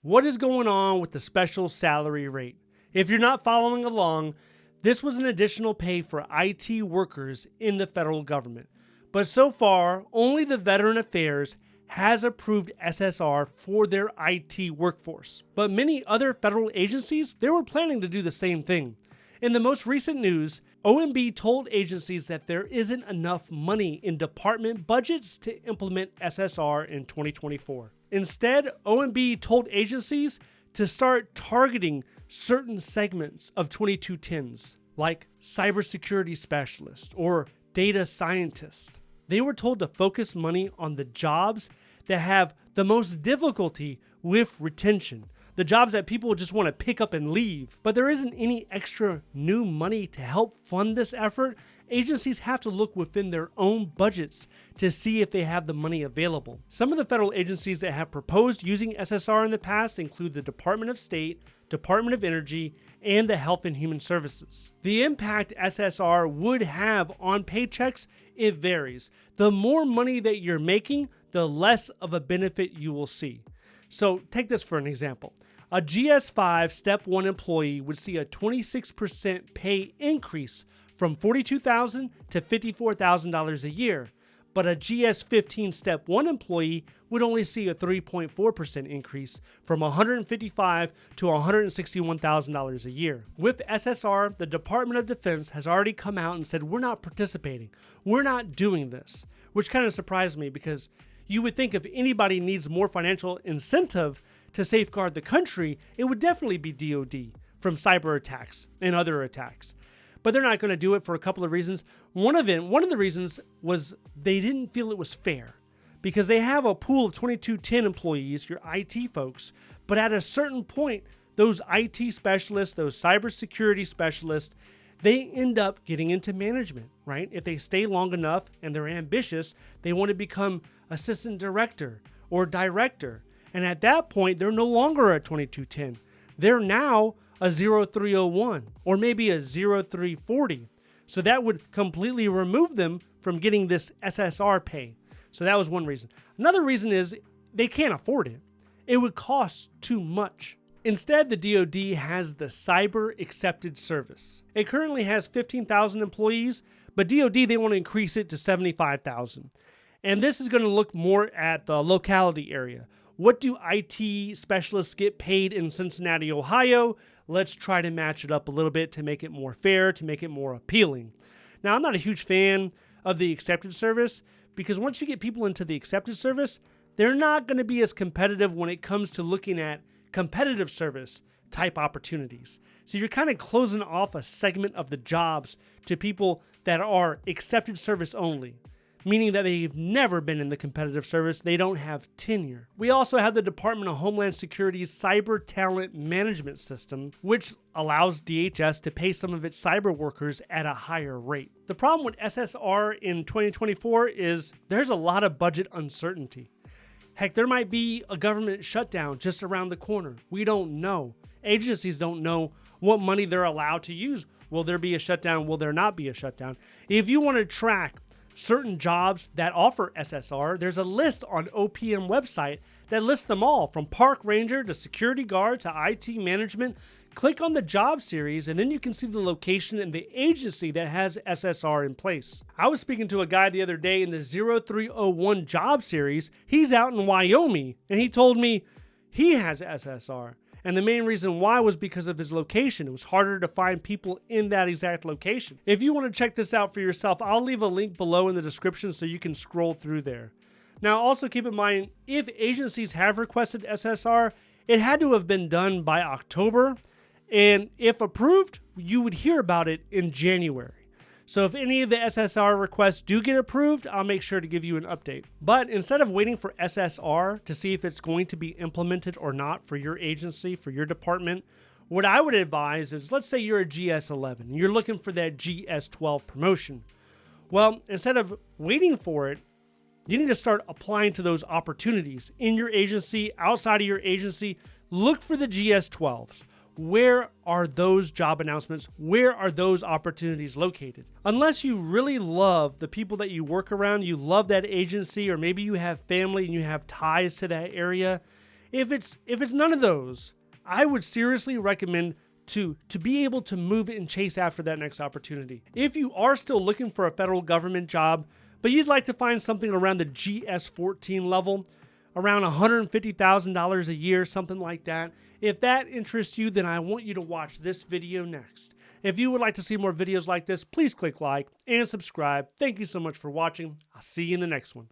What is going on with the special salary rate? If you're not following along, this was an additional pay for IT workers in the federal government. But so far, only the Veteran Affairs has approved SSR for their IT workforce. But many other federal agencies, they were planning to do the same thing. In the most recent news, OMB told agencies that there isn't enough money in department budgets to implement SSR in 2024. Instead, OMB told agencies to start targeting certain segments of 2210s, like cybersecurity specialists or data scientists. They were told to focus money on the jobs that have the most difficulty with retention, the jobs that people just want to pick up and leave. But there isn't any extra new money to help fund this effort. Agencies have to look within their own budgets to see if they have the money available. Some of the federal agencies that have proposed using SSR in the past include the Department of State, Department of Energy, and the Health and Human Services. The impact SSR would have on paychecks, it varies. The more money that you're making, the less of a benefit you will see. So take this for an example. A GS5 Step 1 employee would see a 26% pay increase from $42,000 to $54,000 a year, but a GS15 Step 1 employee would only see a 3.4% increase from $155,000 to $161,000 a year. With SSR, the Department of Defense has already come out and said, we're not participating. We're not doing this, which kind of surprised me because you would think if anybody needs more financial incentive to safeguard the country, it would definitely be DoD from cyber attacks and other attacks. But they're not going to do it for a couple of reasons. One of the reasons was they didn't feel it was fair because they have a pool of 2210 employees, your IT folks, but at a certain point, those IT specialists, those cybersecurity specialists, they end up getting into management, right? If they stay long enough and they're ambitious, they want to become assistant director or director. And at that point, they're no longer a 2210. They're now a 0301 or maybe a 0340. So that would completely remove them from getting this SSR pay. So that was one reason. Another reason is they can't afford it. It would cost too much. Instead, the DoD has the Cyber Accepted Service. It currently has 15,000 employees, but DoD, they want to increase it to 75,000. And this is going to look more at the locality area. What do IT specialists get paid in Cincinnati, Ohio? Let's try to match it up a little bit to make it more fair, to make it more appealing. Now, I'm not a huge fan of the accepted service because once you get people into the accepted service, they're not going to be as competitive when it comes to looking at competitive service type opportunities. So you're kind of closing off a segment of the jobs to people that are accepted service only, meaning that they've never been in the competitive service, they don't have tenure. We also have the Department of Homeland Security's Cyber Talent Management System, which allows DHS to pay some of its cyber workers at a higher rate. The problem with SSR in 2024 is there's a lot of budget uncertainty. Heck, there might be a government shutdown just around the corner. We don't know. Agencies don't know what money they're allowed to use. Will there be a shutdown? Will there not be a shutdown? If you want to track certain jobs that offer SSR, there's a list on OPM website that lists them all, from park ranger to security guard to IT management. Click on the job series and then you can see the location and the agency that has SSR in place. I was speaking to a guy the other day in the 0301 job series. He's out in Wyoming and he told me he has SSR. And the main reason why was because of his location. It was harder to find people in that exact location. If you want to check this out for yourself, I'll leave a link below in the description so you can scroll through there. Now, also keep in mind, if agencies have requested SSR, it had to have been done by October. And if approved, you would hear about it in January. So if any of the SSR requests do get approved, I'll make sure to give you an update. But instead of waiting for SSR to see if it's going to be implemented or not for your agency, for your department, what I would advise is, let's say you're a GS11 and you're looking for that GS12 promotion. Well, instead of waiting for it, you need to start applying to those opportunities in your agency, outside of your agency. Look for the GS12s. Where are those job announcements? Where are those opportunities located? Unless you really love the people that you work around, you love that agency, or maybe you have family and you have ties to that area, If it's none of those, I would seriously recommend to be able to move and chase after that next opportunity. If you are still looking for a federal government job, but you'd like to find something around the GS-14 level, around $150,000 a year, something like that. If that interests you, then I want you to watch this video next. If you would like to see more videos like this, please click like and subscribe. Thank you so much for watching. I'll see you in the next one.